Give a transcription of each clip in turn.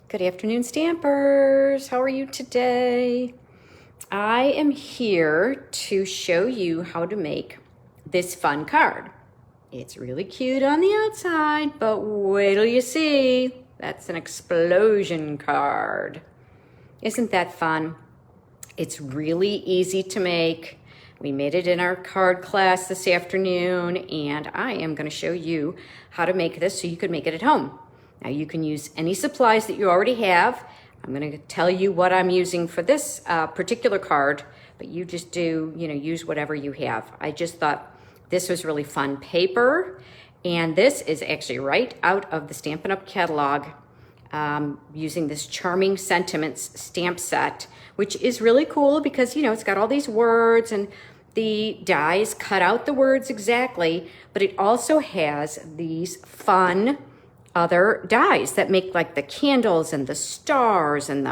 Good afternoon, Stampers. How are you today? I am here to show you how to make this fun card. It's really cute on the outside, but wait till you see. That's an explosion card. Isn't that fun? It's really easy to make. We made it in our card class this afternoon, and I am going to show you how to make this so you can make it at home. Now you can use any supplies that you already have. I'm going to tell you what I'm using for this particular card, but you just use whatever you have. I just thought this was really fun paper, and this is actually right out of the Stampin' Up! Catalog, using this Charming Sentiments stamp set, which is really cool because, it's got all these words and the dies cut out the words exactly, but it also has these fun other dies that make like the candles and the stars and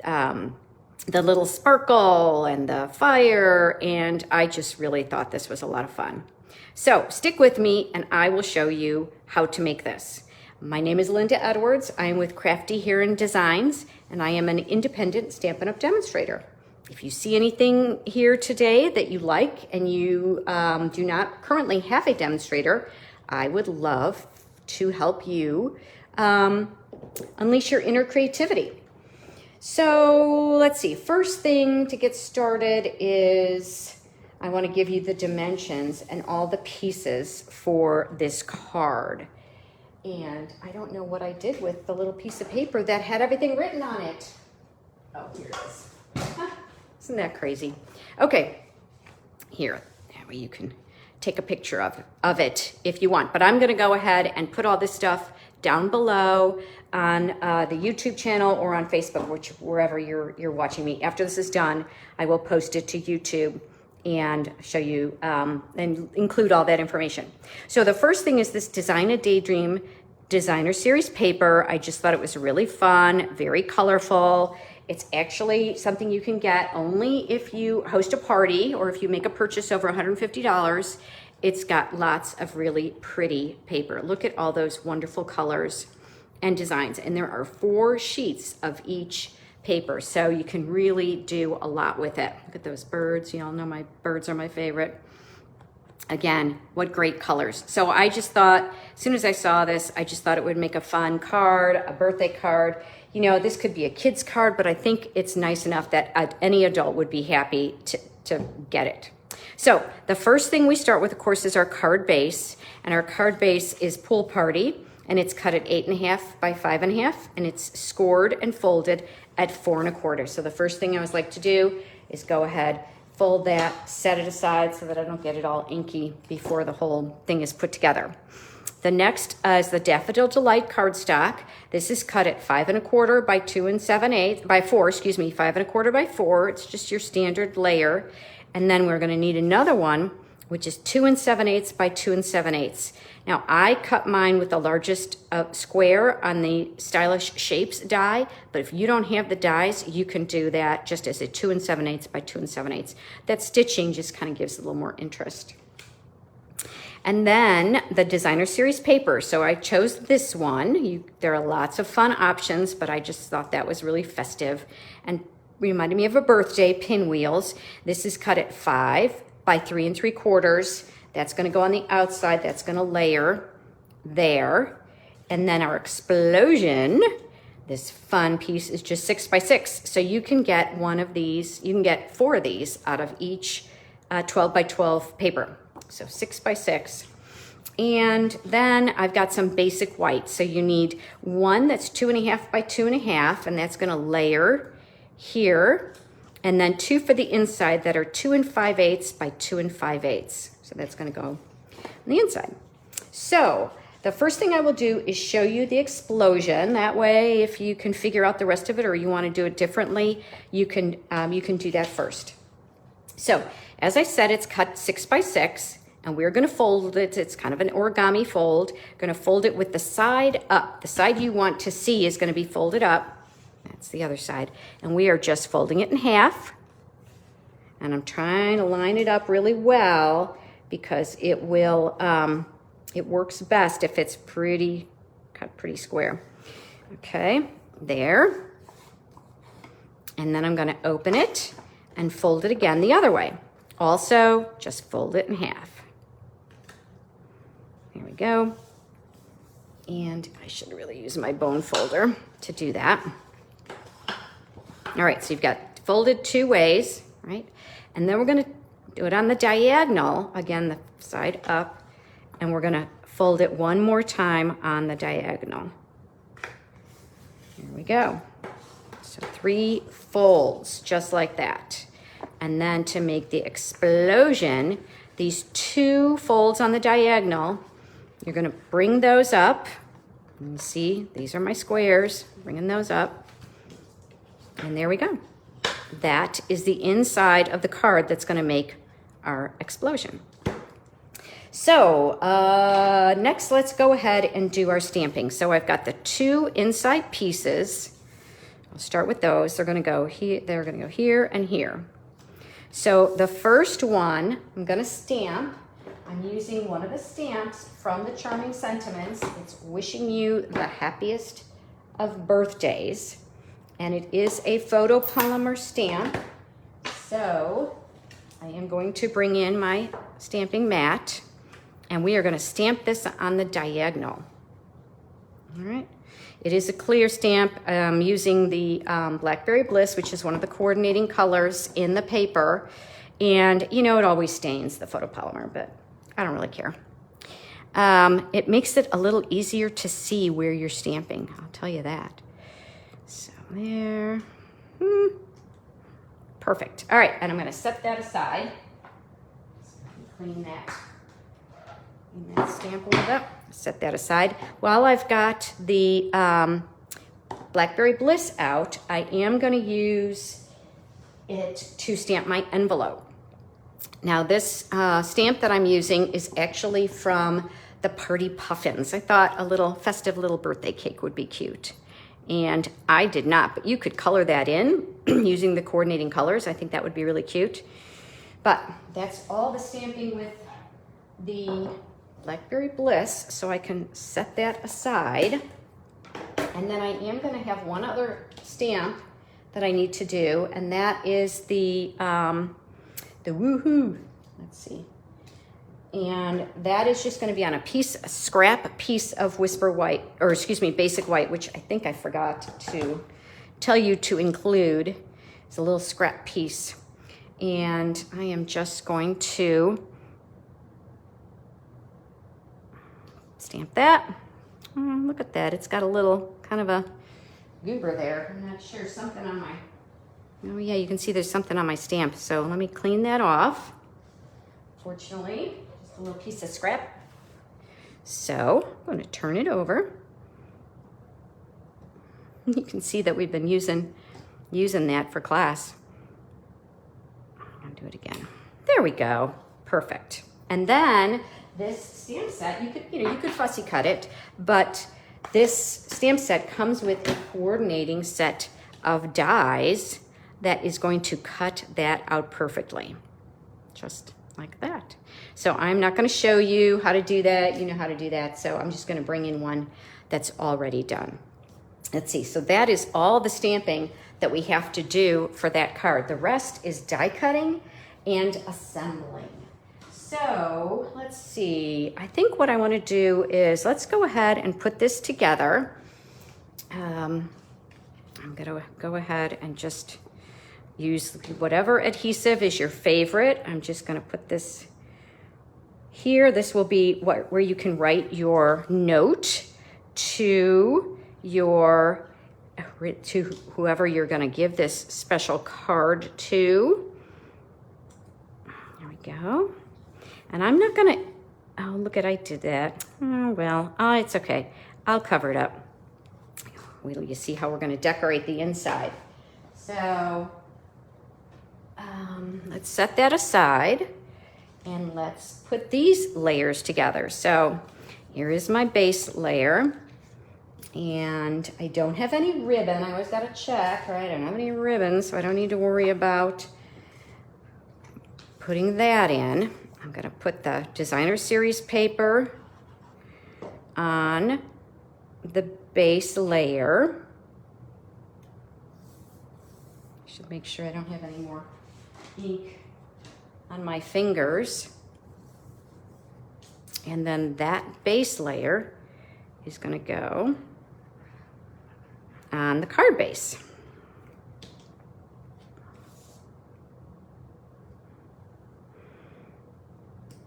the little sparkle and the fire, and I just really thought this was a lot of fun. So stick with me and I will show you how to make this. My name is Linda Edwards. I am with Crafty Heron Designs, and I am an independent Stampin' Up! Demonstrator. If you see anything here today that you like and you do not currently have a demonstrator, I would love to help you unleash your inner creativity. So let's see, first thing to get started is I want to give you the dimensions and all the pieces for this card. And I don't know what I did with the little piece of paper that had everything written on it. Oh, here it is. Isn't that crazy? Okay, here, that way you can take a picture of it if you want. But I'm gonna go ahead and put all this stuff down below on the YouTube channel or on Facebook, wherever you're watching me. After this is done, I will post it to YouTube and show you and include all that information. So the first thing is this Design a Daydream Designer Series paper. I just thought it was really fun, very colorful. It's actually something you can get only if you host a party or if you make a purchase over $150. It's got lots of really pretty paper. Look at all those wonderful colors and designs. And there are 4 sheets of each paper, so you can really do a lot with it. Look at those birds. You all know my birds are my favorite. Again, what great colors. So I just thought, as soon as I saw this, I just thought it would make a fun card, a birthday card. This could be a kid's card, but I think it's nice enough that any adult would be happy to get it. So the first thing we start with, of course, is our card base. And our card base is Pool Party, and it's cut at 8.5 by 5.5, and it's scored and folded at 4 1/4. So the first thing I always like to do is go ahead, fold that, set it aside so that I don't get it all inky before the whole thing is put together. The next is the Daffodil Delight cardstock. This is cut at 5 1/4 by 2 7/8 by 4, 5 1/4 by 4. It's just your standard layer. And then we're going to need another one, which is 2 7/8 by 2 7/8. Now I cut mine with the largest square on the Stylish Shapes die, but if you don't have the dies, you can do that just as a 2 7/8 by 2 7/8. That stitching just kind of gives a little more interest. And then the Designer Series paper. So I chose this one. There are lots of fun options, but I just thought that was really festive and reminded me of a birthday, pinwheels. This is cut at 5 by 3 3/4. That's gonna go on the outside. That's gonna layer there. And then our explosion, this fun piece, is just 6 by 6. So you can get one of these, you can get 4 of these out of each 12 by 12 paper. So 6 by 6. And then I've got some basic white. So you need one that's 2.5 by 2.5, and that's gonna layer here. And then 2 for the inside that are 2 5/8 by 2 5/8. So that's gonna go on the inside. So the first thing I will do is show you the explosion. That way, if you can figure out the rest of it or you wanna do it differently, you can do that first. So as I said, it's cut 6 by 6. And we're gonna fold it, it's kind of an origami fold. Gonna fold it with the side up. The side you want to see is gonna be folded up. That's the other side. And we are just folding it in half. And I'm trying to line it up really well because it will, it works best if it's cut pretty square. Okay, There. And then I'm going to open it and fold it again the other way. Also, just fold it in half. There we go. And I should really use my bone folder to do that. All right, so you've got folded 2 ways, right? And then we're going to do it on the diagonal, again, the side up, and we're going to fold it 1 more time on the diagonal. Here we go. So 3 folds, just like that. And then to make the explosion, these 2 folds on the diagonal, you're going to bring those up. You see, these are my squares, bringing those up. And there we go. That is the inside of the card that's going to make our explosion. So next, let's go ahead and do our stamping. So I've got the 2 inside pieces. I'll start with those. They're going to go here. They're going to go here and here. So the first one, I'm going to stamp. I'm using one of the stamps from the Charming Sentiments. It's wishing you the happiest of birthdays. And it is a photopolymer stamp. So I am going to bring in my stamping mat, and we are going to stamp this on the diagonal. All right. It is a clear stamp using the Blackberry Bliss, which is one of the coordinating colors in the paper. And you know, it always stains the photopolymer, but I don't really care. It makes it a little easier to see where you're stamping. I'll tell you that. So there. Perfect. All right, and I'm going to set that aside. Clean that stamp a little bit. Set that aside. While I've got the Blackberry Bliss out, I am going to use it to stamp my envelope. Now this stamp that I'm using is actually from the Party Puffins. I thought a little festive little birthday cake would be cute. And I did not, but you could color that in using the coordinating colors. I think that would be really cute. But that's all the stamping with the Blackberry Bliss, so I can set that aside. And then I am going to have one other stamp that I need to do, and that is the Woohoo. Let's see. And that is just going to be on a scrap piece of Whisper White, or excuse me, Basic White, which I think I forgot to tell you to include. It's a little scrap piece. And I am just going to stamp that. Oh, look at that. It's got a little kind of a goober there. I'm not sure. Something on my... Oh, yeah, you can see there's something on my stamp. So let me clean that off. Fortunately, just a little piece of scrap. So I'm going to turn it over. You can see that we've been using that for class. I'll do it again. There we go. Perfect. And then this stamp set, you could fussy cut it, but this stamp set comes with a coordinating set of dies that is going to cut that out perfectly, just like that. So I'm not going to show you how to do that. You know how to do that. So I'm just going to bring in one that's already done. Let's see. So that is all the stamping that we have to do for that card. The rest is die cutting and assembling. So let's see. I think what I want to do is let's go ahead and put this together. I'm going to go ahead and just use whatever adhesive is your favorite. I'm just going to put this here. This will be where you can write your note to whoever you're going to give this special card to. There we go. And I'm not going to, oh, look at, I did that. Oh, well, it's okay. I'll cover it up. Wait till you see how we're going to decorate the inside. So let's set that aside and let's put these layers together. So here is my base layer, and I don't have any ribbon. I always got to check, right? I don't have any ribbon, so I don't need to worry about putting that in. I'm going to put the Designer Series paper on the base layer. should make sure I don't have any more ink on my fingers. And then that base layer is going to go on the card base.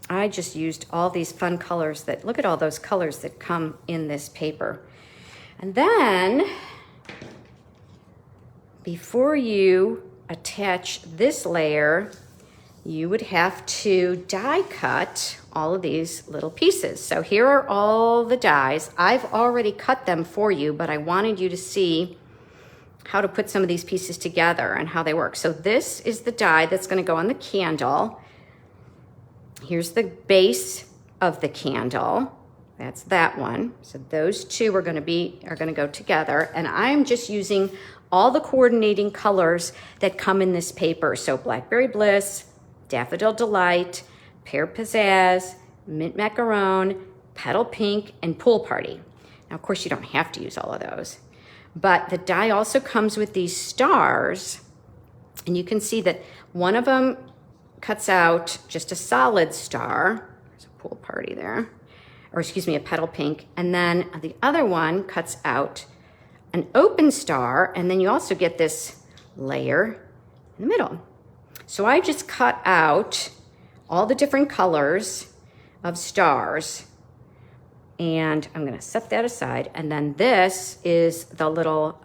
I just used all these fun colors that, look at all those colors that come in this paper. And then, before you attach this layer, you would have to die cut all of these little pieces. So here are all the dies. I've already cut them for you, but I wanted you to see how to put some of these pieces together and how they work. So this is the die that's going to go on the candle. Here's the base of the candle. That's that one. So those two are going to go together, and I'm just using all the coordinating colors that come in this paper. So Blackberry Bliss, Daffodil Delight, Pear Pizzazz, Mint Macaron, Petal Pink, and Pool Party. Now, of course, you don't have to use all of those, but the die also comes with these stars, and you can see that one of them cuts out just a solid star. There's a Pool Party there, or excuse me, a Petal Pink, and then the other one cuts out an open star, and then you also get this layer in the middle. So I just cut out all the different colors of stars, and I'm going to set that aside. And then this is the little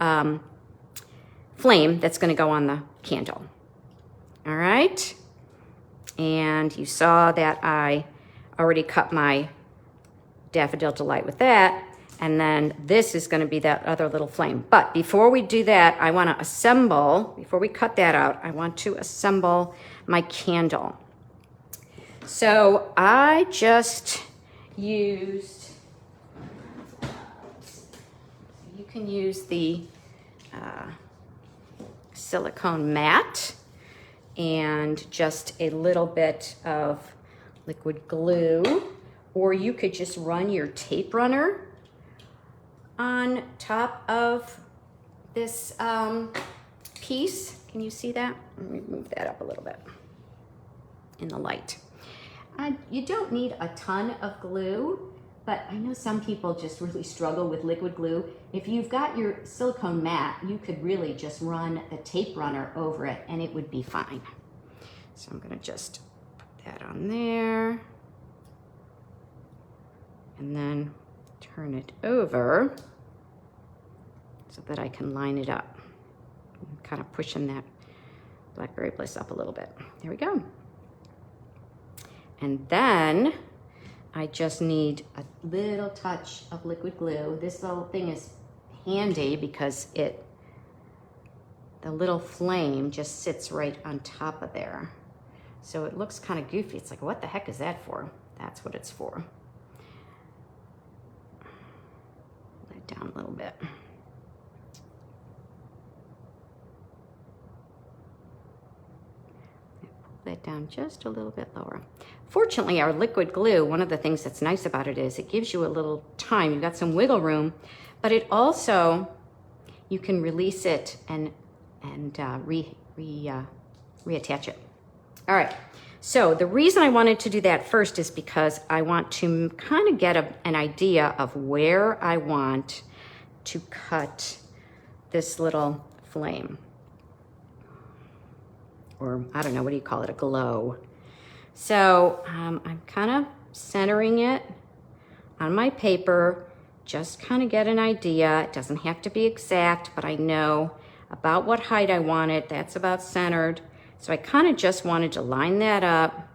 flame that's going to go on the candle. All right. And you saw that I already cut my Daffodil Delight with that. And then this is going to be that other little flame. But before we do that, I want to assemble, before we cut that out, I want to assemble my candle. So I just used, you can use the silicone mat and just a little bit of liquid glue, or you could just run your tape runner on top of this piece. Can you see that? Let me move that up a little bit in the light. You don't need a ton of glue, but I know some people just really struggle with liquid glue. If you've got your silicone mat, you could really just run a tape runner over it and it would be fine. So I'm gonna just put that on there and then turn it over so that I can line it up. I'm kind of pushing that Blackberry Bliss up a little bit. There we go. And then I just need a little touch of liquid glue. This little thing is handy because the little flame just sits right on top of there. So it looks kind of goofy. It's like, what the heck is that for? That's what it's for. Let it down a little bit. That down just a little bit lower. Fortunately, our liquid glue, one of the things that's nice about it is it gives you a little time. You've got some wiggle room, but it also, you can release it and reattach it. All right, so the reason I wanted to do that first is because I want to kind of get an idea of where I want to cut this little flame. Or I don't know, what do you call it, a glow. So I'm kind of centering it on my paper, just kind of get an idea. It doesn't have to be exact, but I know about what height I want it. That's about centered. So I kind of just wanted to line that up.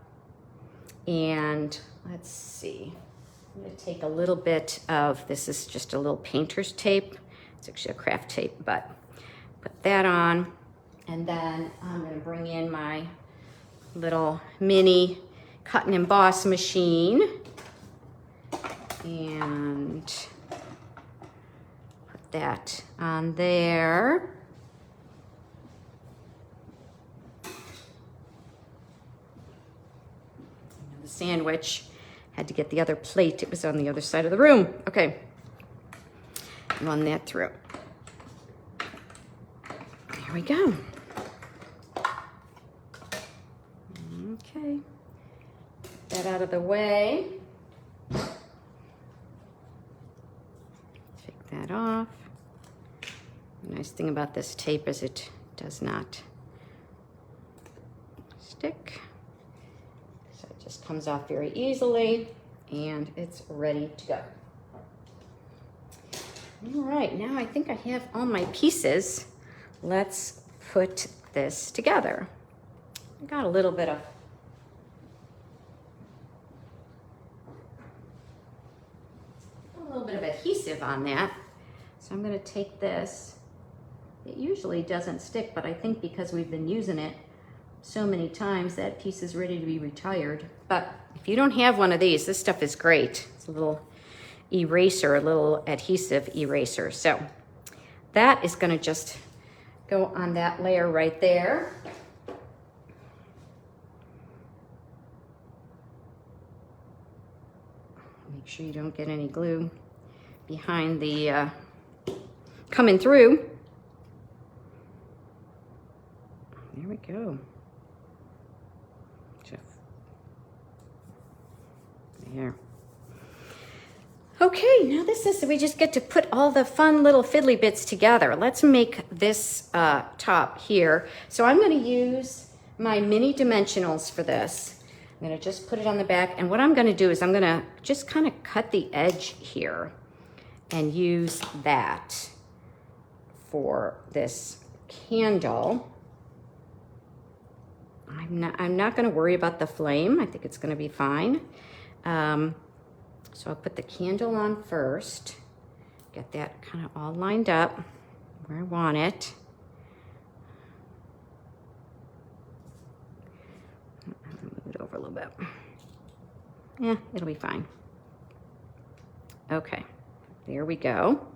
And let's see, I'm gonna take a little bit of, this is just a little painter's tape. It's actually a craft tape, but put that on. And then I'm going to bring in my little mini cut and emboss machine and put that on there. The sandwich, had to get the other plate. It was on the other side of the room. Okay, run that through. There we go. Okay, get that out of the way. Take that off. The nice thing about this tape is it does not stick. So it just comes off very easily and it's ready to go. All right, now I think I have all my pieces. Let's put this together. I got a little bit of adhesive on that. So I'm going to take this. It usually doesn't stick, but I think because we've been using it so many times, that piece is ready to be retired. But if you don't have one of these, this stuff is great. It's a little eraser, a little adhesive eraser. So that is going to just go on that layer right there. Make sure you don't get any glue behind the coming through. There we go. There. Okay, now this is, we just get to put all the fun little fiddly bits together. Let's make this top here. So I'm going to use my mini dimensionals for this. I'm going to just put it on the back, and what I'm going to do is I'm going to just kind of cut the edge here and use that for this candle. I'm not going to worry about the flame. I think it's going to be fine. So I'll put the candle on first, get that kind of all lined up where I want it. Move it over a little bit. Yeah, it'll be fine. Okay, there we go.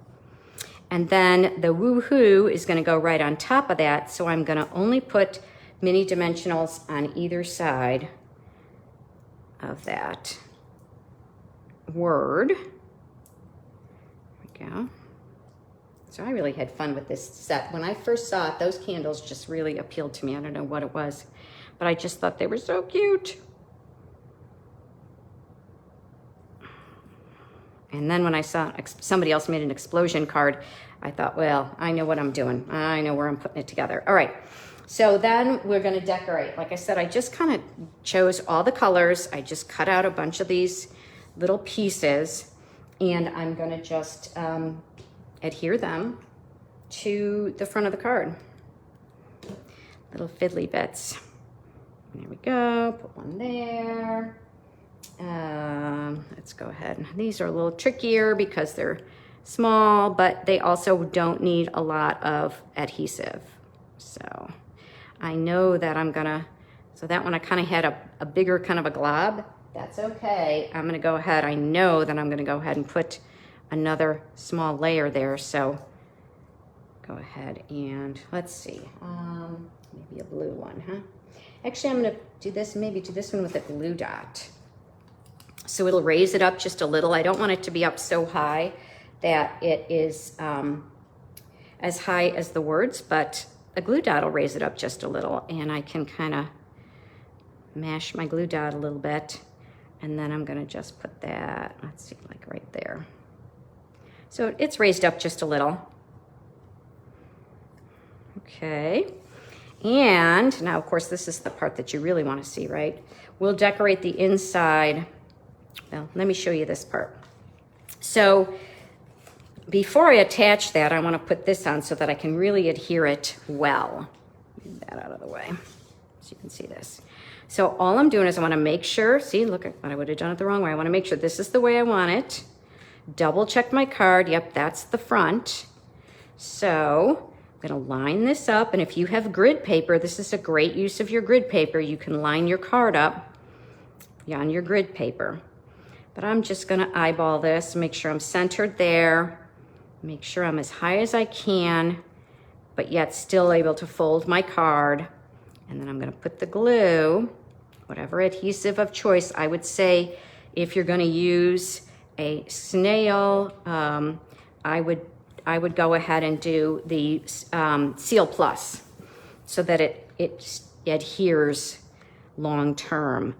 And then the woohoo is going to go right on top of that, so I'm going to only put mini dimensionals on either side of that word. There we go. So I really had fun with this set. When I first saw it, those candles just really appealed to me. I don't know what it was, but I just thought they were so cute. And then when I saw somebody else made an explosion card, I thought, well, I know what I'm doing. I know where I'm putting it together. All right. So then we're going to decorate. Like I said, I just kind of chose all the colors. I just cut out a bunch of these little pieces, and I'm going to just adhere them to the front of the card. Little fiddly bits. There we go. Put one there. Let's go ahead. These are a little trickier because they're small, but they also don't need a lot of adhesive. So I know that I'm gonna, so that one I kind of had a bigger kind of a glob. That's okay. I'm gonna go ahead, I know that I'm gonna go ahead and put another small layer there. So go ahead and let's see, maybe a blue one, huh? Actually, I'm gonna do this, maybe do this one with a glue dot. So it'll raise it up just a little. I don't want it to be up so high that it is as high as the words, but a glue dot will raise it up just a little, and I can kind of mash my glue dot a little bit, and then I'm gonna just put that, let's see, like right there. So it's raised up just a little. Okay, and now of course this is the part that you really want to see, right? We'll decorate the inside. Well, let me show you this part. So before I attach that, I want to put this on so that I can really adhere it well. Move that out of the way so you can see this. So all I'm doing is I want to make sure, see, look at what I would have done it the wrong way. I want to make sure this is the way I want it. Double check my card. Yep, that's the front. So I'm going to line this up. And if you have grid paper, this is a great use of your grid paper. You can line your card up on your grid paper. But I'm just going to eyeball this, make sure I'm centered there. Make sure I'm as high as I can, but yet still able to fold my card. And then I'm going to put the glue, whatever adhesive of choice. I would say if you're going to use a snail, I would go ahead and do the Seal Plus so that it adheres long term.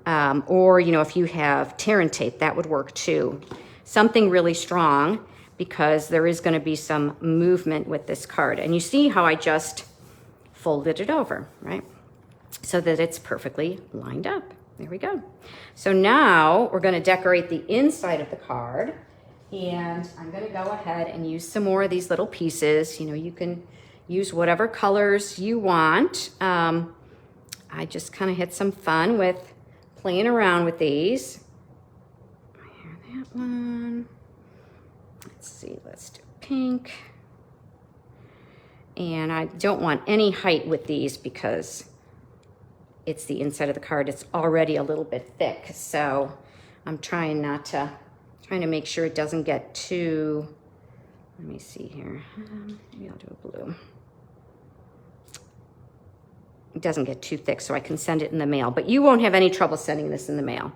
Or, you know, if you have tear and tape, that would work too. Something really strong, because there is going to be some movement with this card. And you see how I just folded it over, right? So that it's perfectly lined up. There we go. So now we're going to decorate the inside of the card. And I'm going to go ahead and use some more of these little pieces. You know, you can use whatever colors you want. I just kind of had some fun with playing around with these. Here, that one. Let's see, let's do pink. And I don't want any height with these because it's the inside of the card. It's already a little bit thick. So I'm trying to make sure it doesn't get too, let me see here. Maybe I'll do a blue. It doesn't get too thick so I can send it in the mail, but you won't have any trouble sending this in the mail.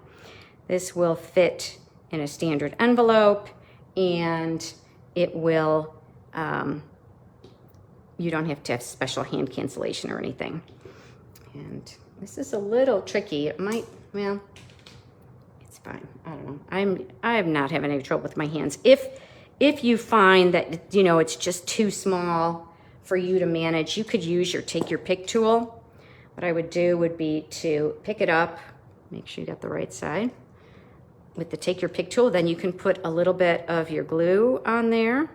This will fit in a standard envelope, and it will, you don't have to have special hand cancellation or anything. And this is a little tricky. It might, well, it's fine. I don't know. I'm not having any trouble with my hands. If you find that, you know, it's just too small for you to manage, you could use your take your pick tool. What I would do would be to pick it up, make sure you got the right side. With the take your pick tool, then you can put a little bit of your glue on there.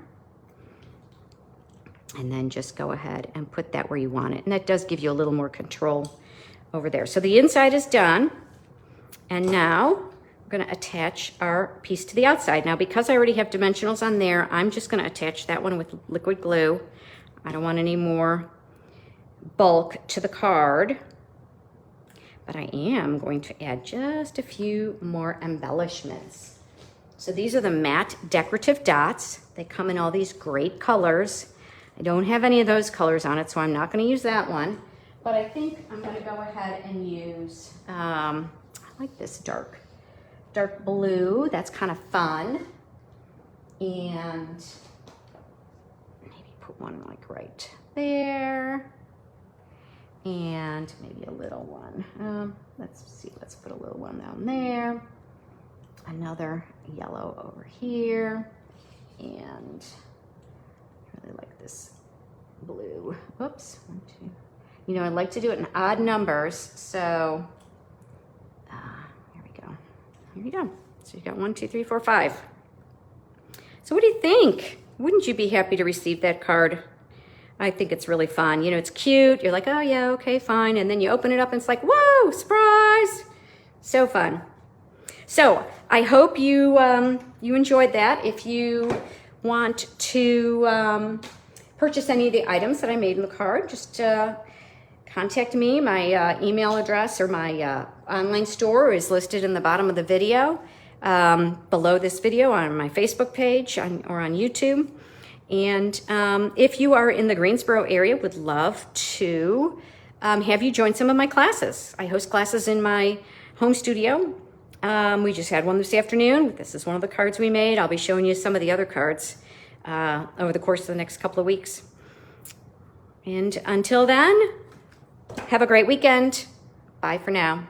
And then just go ahead and put that where you want it. And that does give you a little more control over there. So the inside is done. And now we're going to attach our piece to the outside. Now, because I already have dimensionals on there, I'm just going to attach that one with liquid glue. I don't want any more bulk to the card, but I am going to add just a few more embellishments. So these are the matte decorative dots. They come in all these great colors. I don't have any of those colors on it, so I'm not going to use that one, but I think I'm going to go ahead and use, I like this dark blue. That's kind of fun. And maybe put one like right there. And maybe a little one. Let's see, let's put a little one down there. Another yellow over here. And I really like this blue. Oops, 1, 2. You know, I like to do it in odd numbers. So here we go. Here we go. So you got 1, 2, 3, 4, 5. So what do you think? Wouldn't you be happy to receive that card? I think it's really fun. You know, it's cute. You're like, oh yeah, okay, fine. And then you open it up and it's like, whoa, surprise. So fun. So I hope you you enjoyed that. If you want to purchase any of the items that I made in the card, just contact me. My email address or my online store is listed in the bottom of the video, below this video on my Facebook page or on YouTube. And if you are in the Greensboro area, would love to have you join some of my classes. I host classes in my home studio. We just had one this afternoon. This is one of the cards we made. I'll be showing you some of the other cards over the course of the next couple of weeks. And until then, have a great weekend. Bye for now.